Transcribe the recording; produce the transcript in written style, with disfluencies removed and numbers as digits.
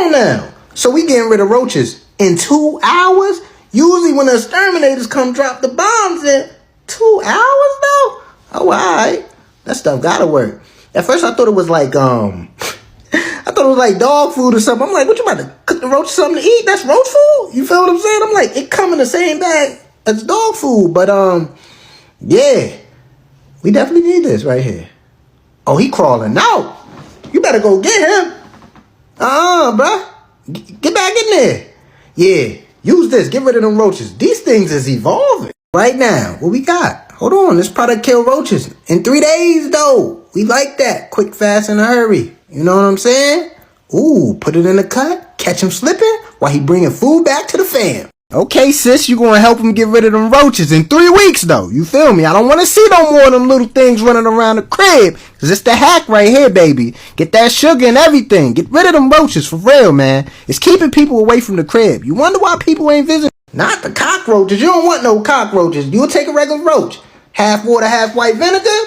on now. So we getting rid of roaches in 2 hours? Usually when the exterminators come drop the bombs in 2 hours though? Oh, alright. That stuff gotta work. At first I thought it was like, I thought it was like dog food or something. I'm like, what you about to cook the roach something to eat? That's roach food? You feel what I'm saying? I'm like, it come in the same bag as dog food. But, yeah. We definitely need this right here. Oh, he crawling out. You better go get him. Bruh. Get back in there. Yeah. Use this. Get rid of them roaches. These things is evolving. Right now, what we got? Hold on. This product kill roaches in 3 days, though. We like that. Quick, fast, in a hurry. You know what I'm saying? Ooh, put it in the cut. Catch him slipping while he bringing food back to the fam. Okay, sis, you gonna help him get rid of them roaches in 3 weeks, though. You feel me? I don't want to see no more of them little things running around the crib. Cause it's the hack right here, baby. Get that sugar and everything. Get rid of them roaches for real, man. It's keeping people away from the crib. You wonder why people ain't visiting? Not the cockroaches. You don't want no cockroaches. You'll take a regular roach. Half water, half white vinegar.